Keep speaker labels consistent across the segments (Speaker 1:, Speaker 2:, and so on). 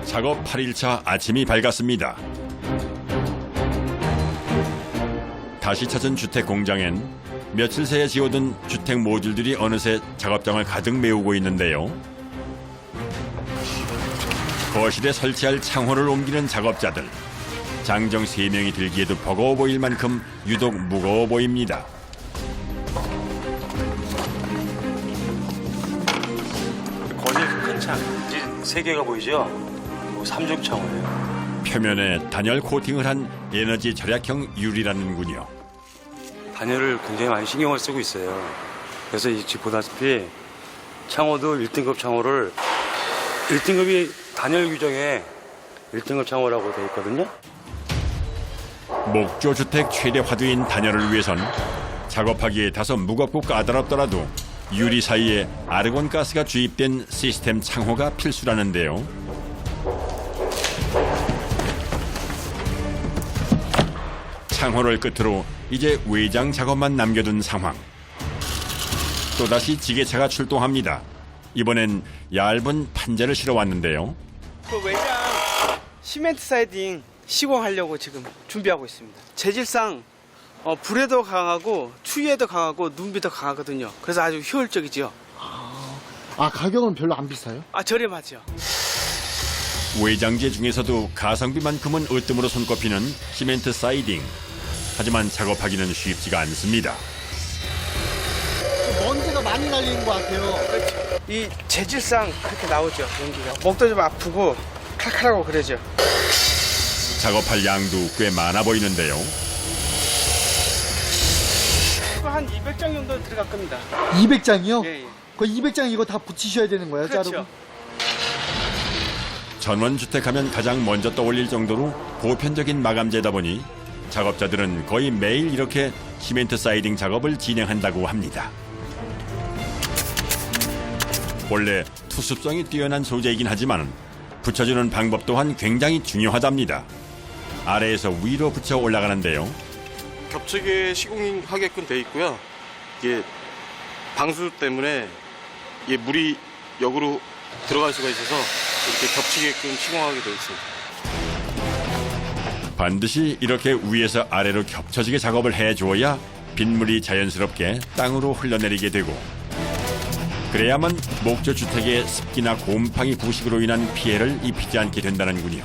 Speaker 1: 작업 8일차 아침이 밝았습니다. 다시 찾은 주택 공장엔 며칠 새에 지어둔 주택 모듈들이 어느새 작업장을 가득 메우고 있는데요. 거실에 설치할 창호를 옮기는 작업자들. 장정 3명이 들기에도 버거워 보일 만큼 유독 무거워 보입니다.
Speaker 2: 거실 큰 창, 이제 3개가 보이죠? 3중 창호예요.
Speaker 1: 표면에 단열 코팅을 한 에너지 절약형 유리라는군요.
Speaker 2: 단열을 굉장히 많이 신경을 쓰고 있어요. 그래서 지금 보다시피 창호도 1등급 창호를 1등급이 단열 규정에 1등급 창호라고 되어 있거든요.
Speaker 1: 목조 주택 최대 화두인 단열을 위해선 작업하기에 다소 무겁고 까다롭더라도 유리 사이에 아르곤 가스가 주입된 시스템 창호가 필수라는데요. 창호를 끝으로 이제 외장 작업만 남겨둔 상황. 또다시 지게차가 출동합니다. 이번엔 얇은 판재를 실어 왔는데요.
Speaker 3: 그 외장 시멘트 사이딩 시공하려고 지금 준비하고 있습니다. 재질상 불에도 강하고 추위에도 강하고 눈비도 강하거든요. 그래서 아주 효율적이지요.
Speaker 4: 아, 가격은 별로 안 비싸요?
Speaker 3: 저렴하죠.
Speaker 1: 외장재 중에서도 가성비만큼은 으뜸으로 손꼽히는 시멘트 사이딩. 하지만 작업하기는 쉽지가 않습니다.
Speaker 4: 먼지가 많이 날리는 것 같아요.
Speaker 3: 이 재질상 그렇게 나오죠. 연기가. 목도 좀 아프고 칼칼하고 그러죠.
Speaker 1: 작업할 양도 꽤 많아 보이는데요.
Speaker 3: 한 200장 정도 들어갈 겁니다.
Speaker 4: 200장이요?
Speaker 3: 예, 예.
Speaker 4: 그 200장 이거 다 붙이셔야 되는 거예요,
Speaker 3: 그렇죠.
Speaker 4: 자르고?
Speaker 1: 전원주택하면 가장 먼저 떠올릴 정도로 보편적인 마감재다 보니 작업자들은 거의 매일 이렇게 시멘트 사이딩 작업을 진행한다고 합니다. 원래 투습성이 뛰어난 소재이긴 하지만 붙여주는 방법 또한 굉장히 중요하답니다. 아래에서 위로 붙여 올라가는데요.
Speaker 5: 겹치게 시공하게끔 돼 있고요. 이게 방수 때문에 이게 물이 역으로 들어갈 수가 있어서 이렇게 겹치게끔 시공하게 돼 있습니다.
Speaker 1: 반드시 이렇게 위에서 아래로 겹쳐지게 작업을 해줘야 빗물이 자연스럽게 땅으로 흘러내리게 되고 그래야만 목조 주택의 습기나 곰팡이 부식으로 인한 피해를 입히지 않게 된다는군요.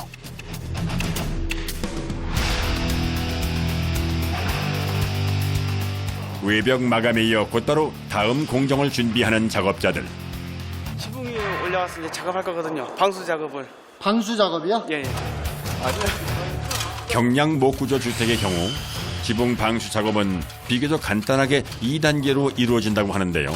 Speaker 1: 외벽 마감에 이어 곧바로 다음 공정을 준비하는 작업자들.
Speaker 3: 지붕이 올라와서 이제 작업할 거거든요. 방수 작업을.
Speaker 4: 방수 작업이요?
Speaker 3: 예, 예.
Speaker 1: 경량 목구조 주택의 경우 지붕 방수 작업은 비교적 간단하게 2단계로 이루어진다고 하는데요.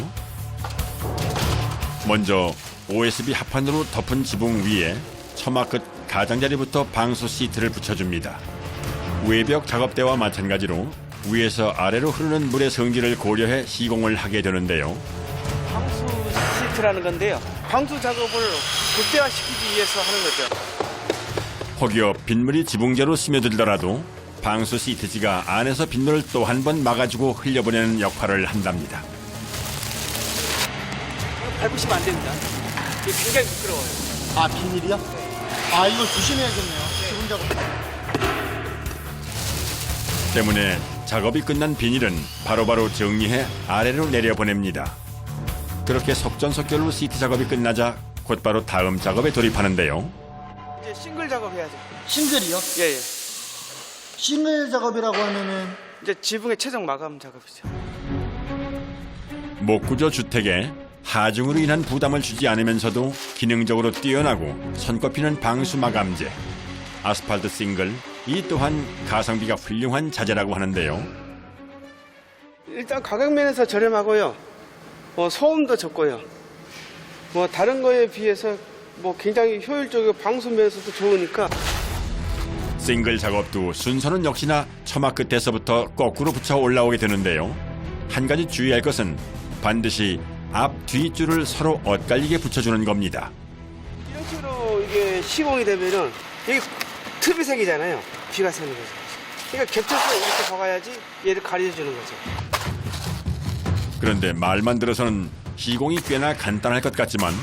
Speaker 1: 먼저 OSB 합판으로 덮은 지붕 위에 처마 끝 가장자리부터 방수 시트를 붙여줍니다. 외벽 작업대와 마찬가지로 위에서 아래로 흐르는 물의 성질을 고려해 시공을 하게 되는데요.
Speaker 3: 방수 시트라는 건데요. 방수 작업을 극대화시키기 위해서 하는 거죠.
Speaker 1: 혹여 빗물이 지붕재로 스며들더라도 방수 시트지가 안에서 빗물을 또 한 번 막아주고 흘려보내는 역할을 한답니다.
Speaker 3: 밟으시면 안 됩니다. 이게 굉장히 미끄러워요.
Speaker 4: 아, 비닐이요? 아, 이걸 조심해야겠네요. 지붕 작업.
Speaker 1: 때문에 작업이 끝난 비닐은 바로바로 정리해 아래로 내려보냅니다. 그렇게 속전속결로 시트 작업이 끝나자 곧바로 다음 작업에 돌입하는데요.
Speaker 3: 이제 싱글 작업해야죠.
Speaker 4: 싱글이요?
Speaker 3: 예, 예.
Speaker 4: 싱글 작업이라고 하면은
Speaker 3: 이제 지붕의 최종 마감 작업이죠.
Speaker 1: 목구조 주택에 하중으로 인한 부담을 주지 않으면서도 기능적으로 뛰어나고 손꼽히는 방수 마감재, 아스팔트 싱글, 이 또한 가성비가 훌륭한 자재라고 하는데요.
Speaker 3: 일단 가격 면에서 저렴하고요. 소음도 적고요. 다른 거에 비해서 굉장히 효율적이고 방수 면에서도 좋으니까.
Speaker 1: 싱글 작업도 순서는 역시나 처마 끝에서부터 거꾸로 붙여 올라오게 되는데요. 한 가지 주의할 것은 반드시 앞, 뒤줄을 서로 엇갈리게 붙여주는 겁니다.
Speaker 3: 이런 식으로 이게 시공이 되면은 이게 틈이 생기잖아요. 비가 새는 거죠. 그러니까 겹쳐서 이렇게 박아야지 얘를 가려주는 거죠.
Speaker 1: 그런데 말만 들어서는 시공이 꽤나 간단할 것 같지만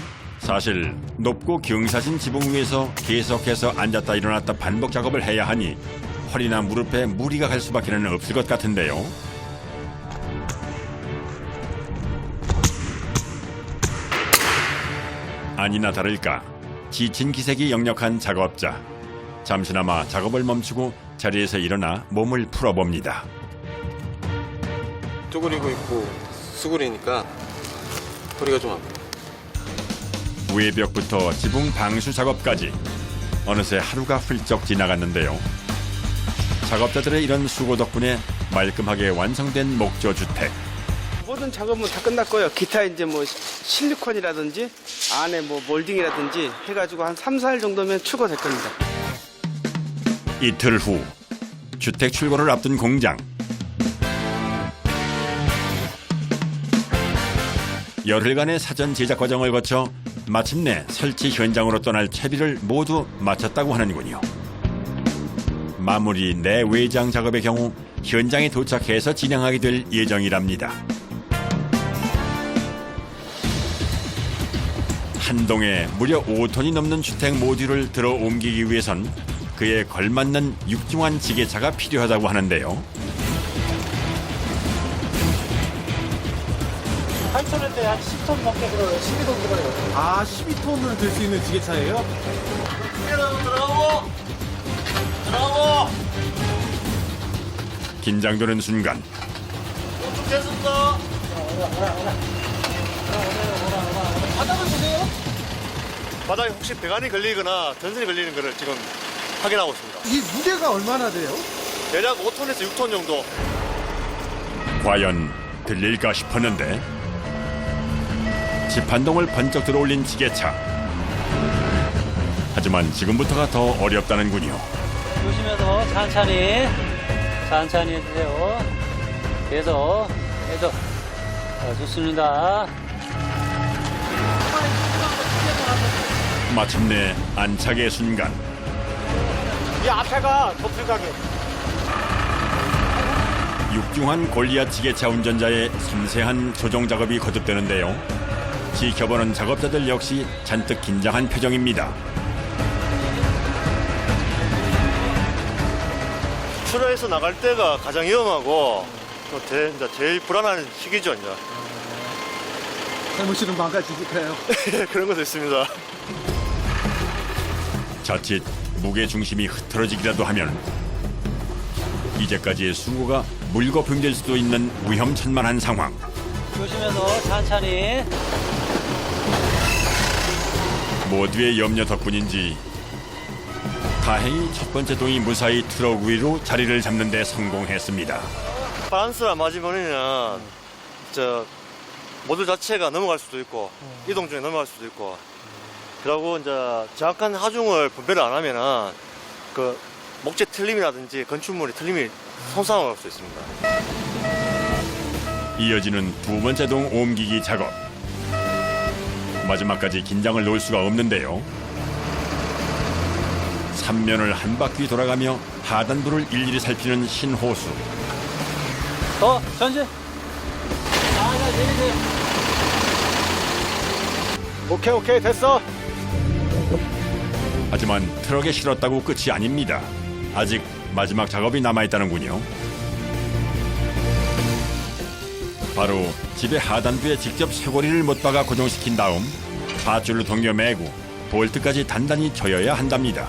Speaker 1: 사실 높고 경사진 지붕 위에서 계속해서 앉았다 일어났다 반복 작업을 해야 하니 허리나 무릎에 무리가 갈 수밖에는 없을 것 같은데요. 아니나 다를까 지친 기색이 역력한 작업자. 잠시나마 작업을 멈추고 자리에서 일어나 몸을 풀어봅니다.
Speaker 5: 쪼그리고 있고 수그리니까 허리가 좀 아프고.
Speaker 1: 외벽부터 지붕 방수 작업까지 어느새 하루가 훌쩍 지나갔는데요. 작업자들의 이런 수고 덕분에 말끔하게 완성된 목조 주택.
Speaker 3: 모든 작업은 다 끝났고요. 기타 이제 뭐 실리콘이라든지 안에 뭐 몰딩이라든지 해가지고 한 3, 4일 정도면 출고될 겁니다.
Speaker 1: 이틀 후 주택 출고를 앞둔 공장. 열흘간의 사전 제작 과정을 거쳐 마침내 설치 현장으로 떠날 채비를 모두 마쳤다고 하는군요. 마무리 내외장 작업의 경우 현장에 도착해서 진행하게 될 예정이랍니다. 한 동에 무려 5톤이 넘는 주택 모듈을 들어 옮기기 위해선 그에 걸맞는 육중한 지게차가 필요하다고 하는데요.
Speaker 4: 8톤일 때 한 10톤 넘게 들어요. 12톤 들어요. 아, 12톤을 들 수 있는 지게차예요?
Speaker 1: 긴장되는 순간
Speaker 4: 바닥을 보세요.
Speaker 5: 바닥에 혹시 배관이 걸리거나 전선이 걸리는 거를 지금 확인하고 있습니다.
Speaker 4: 이 무게가 얼마나 돼요?
Speaker 5: 대략 5톤에서 6톤 정도.
Speaker 1: 과연 들릴까 싶었는데 집 한 동을 번쩍 들어올린 지게차. 하지만 지금부터가 더 어렵다는군요.
Speaker 6: 조심해서 천천히 해주세요. 계속 좋습니다.
Speaker 1: 마침내 안착의 순간.
Speaker 4: 이 앞에가 더 불가게.
Speaker 1: 육중한 골리앗 지게차 운전자의 섬세한 조종 작업이 거듭되는데요. 지켜보는 작업자들 역시 잔뜩 긴장한 표정입니다.
Speaker 5: 출하해서 나갈 때가 가장 위험하고 또 이제 제일 불안한 시기죠. 이제.
Speaker 4: 사무실은 망가지니까요.
Speaker 5: 그런 것도 있습니다.
Speaker 1: 자칫 무게 중심이 흐트러지기라도 하면 이제까지의 수고가 물거품될 수도 있는 위험천만한 상황.
Speaker 6: 조심해서 천천히.
Speaker 1: 모두의 염려 덕분인지 다행히 첫 번째 동이 무사히 트럭 위로 자리를 잡는 데 성공했습니다.
Speaker 5: 바란스를 안 맞으면은 모듈 자체가 넘어갈 수도 있고 이동 중에 넘어갈 수도 있고 그리고 이제 정확한 하중을 분배를 안 하면은 그 목재 틀림이라든지 건축물의 틀림이 손상을 할 수 있습니다.
Speaker 1: 이어지는 두 번째 동 옮기기 작업. 마지막까지 긴장을 놓을 수가 없는데요. 3면을 한 바퀴 돌아가며 하단부를 일일이 살피는 신호수.
Speaker 6: 전진. 내리세요.
Speaker 4: 오케이, 됐어.
Speaker 1: 하지만 트럭에 실었다고 끝이 아닙니다. 아직 마지막 작업이 남아있다는군요. 바로 집의 하단부에 직접 쇄골이를 못 박아 고정시킨 다음 밧줄로 동여 매고 볼트까지 단단히 조여야 한답니다.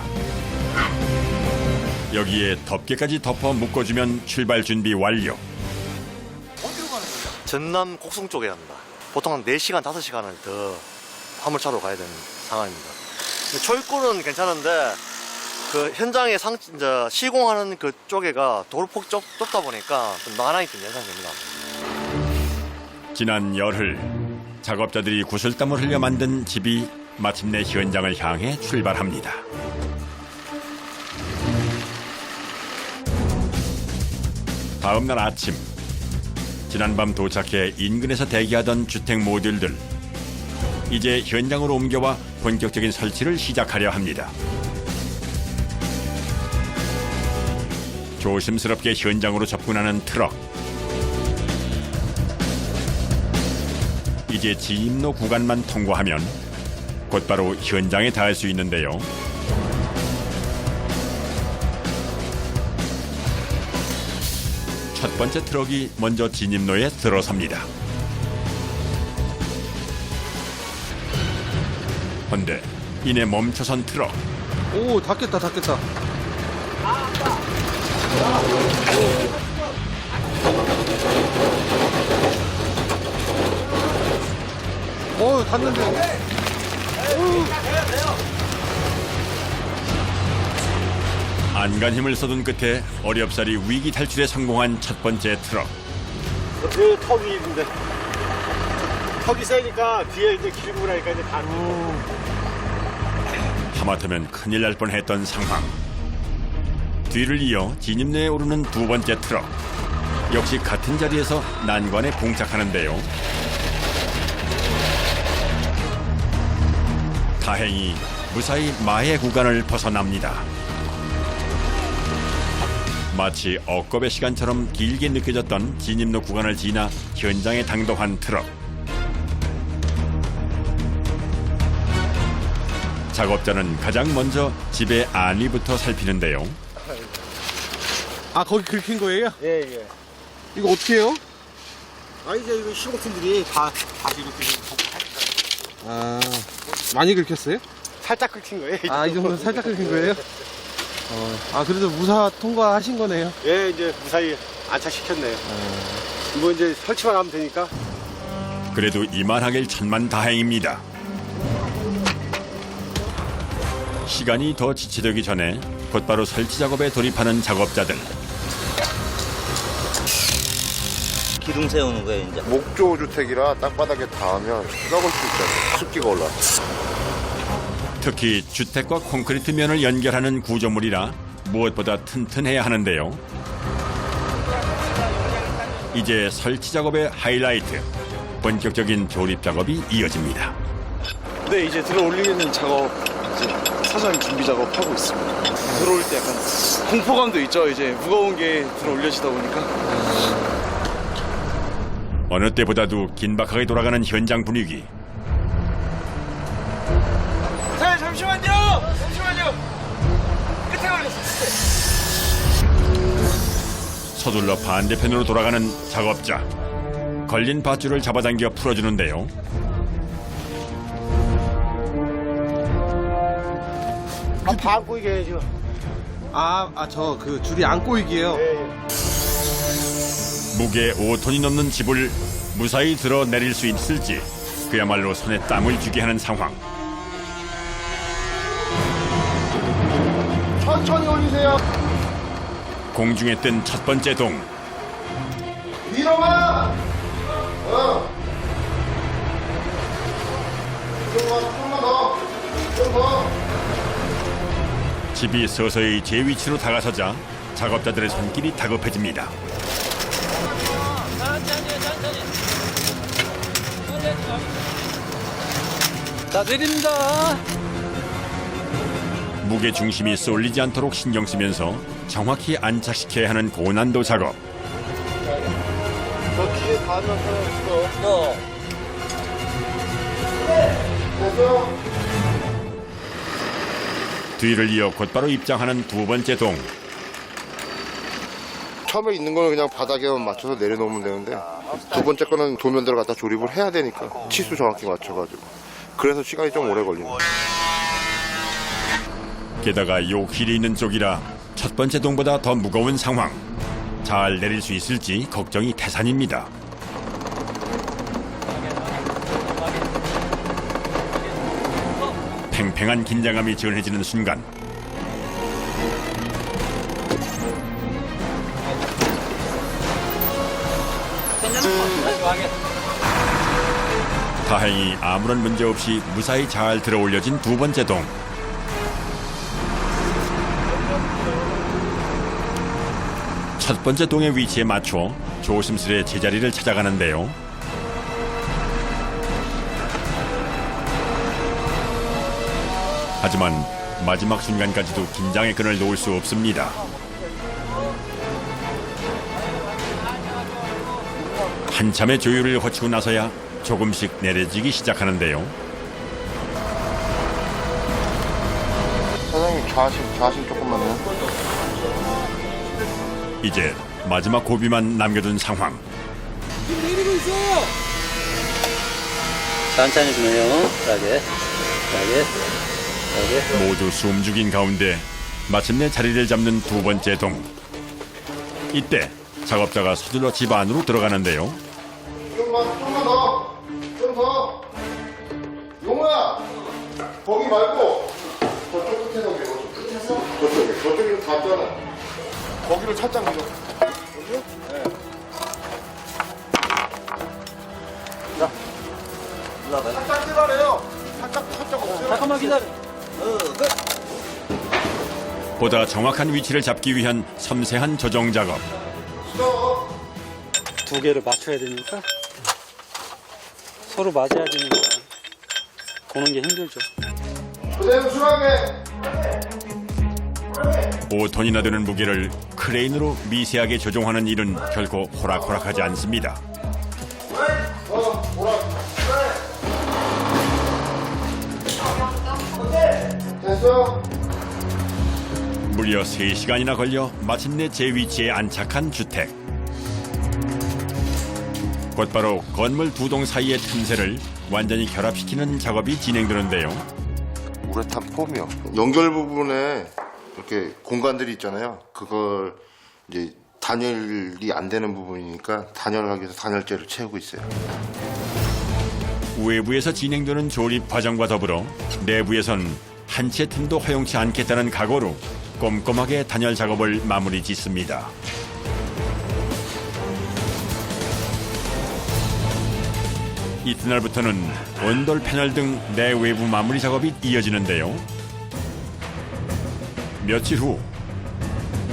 Speaker 1: 여기에 덮개까지 덮어 묶어주면 출발 준비 완료.
Speaker 5: 전남 곡성 쪽에 갑니다. 보통 한 4시간, 5시간을 더 화물차로 가야 되는 상황입니다. 초입구는 괜찮은데 그 현장에 이제 시공하는 그 쪽에가 도로폭 좁다 보니까 좀 난항이 좀 예상됩니다.
Speaker 1: 지난 열흘 작업자들이 구슬땀을 흘려 만든 집이 마침내 현장을 향해 출발합니다. 다음 날 아침 지난밤 도착해 인근에서 대기하던 주택 모듈들 이제 현장으로 옮겨와 본격적인 설치를 시작하려 합니다. 조심스럽게 현장으로 접근하는 트럭. 이제 지임로 구간만 통과하면 곧바로 현장에 닿을 수 있는데요. 첫 번째 트럭이 먼저 진입로에 들어섭니다. 헌데 이내 멈춰선 트럭.
Speaker 4: 오, 닿겠다. 닿는데.
Speaker 1: 안간 힘을 쏟은 끝에 어렵사리 위기 탈출에 성공한 첫 번째 트럭.
Speaker 7: 그 턱이 있는데 턱이 세니까 뒤에 이제 길고 나니까 이제 다
Speaker 1: 하마터면 큰일 날 뻔했던 상황. 뒤를 이어 진입로에 오르는 두 번째 트럭. 역시 같은 자리에서 난관에 봉착하는데요. 다행히 무사히 마의 구간을 벗어납니다. 마치 억겁의 시간처럼 길게 느껴졌던 진입로 구간을 지나 현장에 당도한 트럭. 작업자는 가장 먼저 집의 안위부터 살피는데요.
Speaker 4: 아, 거기 긁힌 거예요?
Speaker 7: 예.
Speaker 4: 이거 어떻게 해요?
Speaker 7: 아 이제 이거 시공팀들이 다 다시 이렇게
Speaker 4: 아, 많이 긁혔어요?
Speaker 7: 살짝 긁힌 거예요.
Speaker 4: 아, 이 정도면 살짝 긁힌 거예요? 아, 그래도 무사 통과하신 거네요.
Speaker 7: 예, 이제 무사히 안착시켰네요. 이거 이제 설치만 하면 되니까.
Speaker 1: 그래도 이만하길 천만다행입니다. 시간이 더 지체되기 전에 곧바로 설치 작업에 돌입하는 작업자들.
Speaker 6: 기둥 세우는 거예요, 이제.
Speaker 8: 목조 주택이라 땅바닥에 닿으면 썩을 수 있잖아요. 습기가 올라.
Speaker 1: 특히 주택과 콘크리트 면을 연결하는 구조물이라 무엇보다 튼튼해야 하는데요. 이제 설치 작업의 하이라이트, 본격적인 조립 작업이 이어집니다.
Speaker 9: 네, 이제 들어 올리는 작업, 이제 사전 준비 작업 하고 있습니다. 들어올 때 약간 공포감도 있죠. 이제 무거운 게 들어 올려지다 보니까.
Speaker 1: 어느 때보다도 긴박하게 돌아가는 현장 분위기.
Speaker 3: 잠시만요. 끝에 걸렸어.
Speaker 1: 서둘러 반대편으로 돌아가는 작업자. 걸린 밧줄을 잡아당겨 풀어주는데요.
Speaker 7: 다 보이게 해야죠.
Speaker 4: 저 그 줄이 안 꼬이게요.
Speaker 1: 무게 5톤이 넘는 집을 무사히 들어 내릴 수 있을지 그야말로 손에 땀을 쥐게 하는 상황.
Speaker 8: 천천히 올리세요.
Speaker 1: 공중에 뜬 첫 번째 동.
Speaker 8: 위로만. 조금만 더. 좀 더.
Speaker 1: 집이 서서히 제 위치로 다가서자 작업자들의 손길이 다급해집니다.
Speaker 6: 자, 내립니다.
Speaker 1: 무게 중심이 쏠리지 않도록 신경 쓰면서 정확히 안착시켜야 하는 고난도 작업.
Speaker 8: 저 뒤에 닿으면서
Speaker 6: 또.
Speaker 1: 뒤를 이어 곧바로 입장하는 두 번째 동.
Speaker 8: 처음에 있는 거는 그냥 바닥에만 맞춰서 내려놓으면 되는데 두 번째 거는 도면대로 갖다 조립을 해야 되니까 치수 정확히 맞춰가지고 그래서 시간이 좀 오래 걸립니다.
Speaker 1: 게다가 욕실이 있는 쪽이라 첫 번째 동보다 더 무거운 상황. 잘 내릴 수 있을지 걱정이 태산입니다. 팽팽한 긴장감이 전해지는 순간 다행히 아무런 문제 없이 무사히 잘 들어 올려진 두 번째 동. 첫 번째 동의 위치에 맞춰 조심스레 제자리를 찾아가는데요. 하지만 마지막 순간까지도 긴장의 끈을 놓을 수 없습니다. 한참의 조율을 거치고 나서야 조금씩 내려지기 시작하는데요.
Speaker 8: 형님 좌심 조금만 해요.
Speaker 1: 이제 마지막 고비만 남겨둔 상황.
Speaker 6: 천천히 주네요. 싸게.
Speaker 1: 모두 숨죽인 가운데 마침내 자리를 잡는 두 번째 동. 이때 작업자가 서둘러 집 안으로 들어가는데요.
Speaker 8: 좀만 더. 좀 더. 용우야. 거기 말고 저쪽 끝에서 밀어. 저쪽이 닿잖아. 거기를 살짝 밀어. 살짝 들어가래요. 살짝 없어요.
Speaker 6: 잠깐만 기다려.
Speaker 1: 보다 정확한 위치를 잡기 위한 섬세한 조정 작업.
Speaker 3: 두 개를 맞춰야 되니까 서로 맞아야 되니까 보는 게 힘들죠.
Speaker 8: 그대로 수락해.
Speaker 1: 5톤이나 되는 무게를 크레인으로 미세하게 조종하는 일은 결코 호락호락하지 않습니다.
Speaker 8: 됐어.
Speaker 1: 무려 3시간이나 걸려 마침내 제 위치에 안착한 주택. 곧바로 건물 두 동 사이의 틈새를 완전히 결합시키는 작업이 진행되는데요.
Speaker 8: 우레탄 폼이요. 연결 부분에 이렇게 공간들이 있잖아요. 그걸 이제 단열이 안 되는 부분이니까 단열하기 위해서 단열재를 채우고 있어요.
Speaker 1: 외부에서 진행되는 조립 과정과 더불어 내부에선 한 채 틈도 허용치 않겠다는 각오로 꼼꼼하게 단열 작업을 마무리 짓습니다. 이튿날부터는 온돌 패널 등 내외부 마무리 작업이 이어지는데요. 며칠 후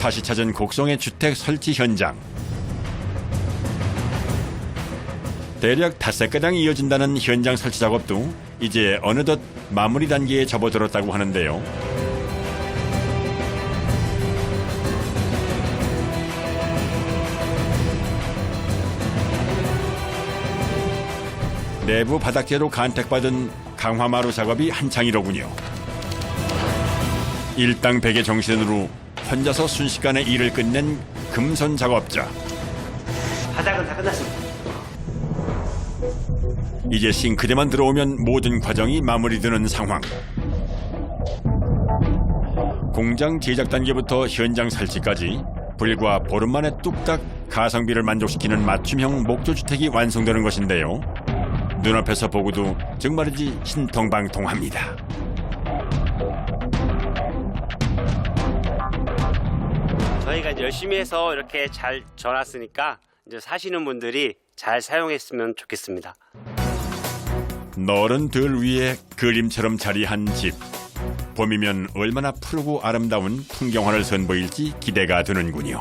Speaker 1: 다시 찾은 곡성의 주택 설치 현장. 대략 5가닥이 이어진다는 현장 설치 작업도 이제 어느덧 마무리 단계에 접어들었다고 하는데요. 내부 바닥재로 간택받은 강화마루 작업이 한창이로군요. 일당백의 정신으로 혼자서 순식간에 일을 끝낸 금손 작업자.
Speaker 3: 바닥은 다 끝났습니다.
Speaker 1: 이제 싱크대만 들어오면 모든 과정이 마무리되는 상황. 공장 제작 단계부터 현장 설치까지 불과 보름 만에 뚝딱 가성비를 만족시키는 맞춤형 목조주택이 완성되는 것인데요. 눈앞에서 보고도 정말이지 신통방통합니다.
Speaker 10: 저희가 이제 열심히 해서 이렇게 잘 져놨으니까 이제 사시는 분들이 잘 사용했으면 좋겠습니다.
Speaker 1: 너른 들 위에 그림처럼 자리한 집. 봄이면 얼마나 푸르고 아름다운 풍경화를 선보일지 기대가 되는군요.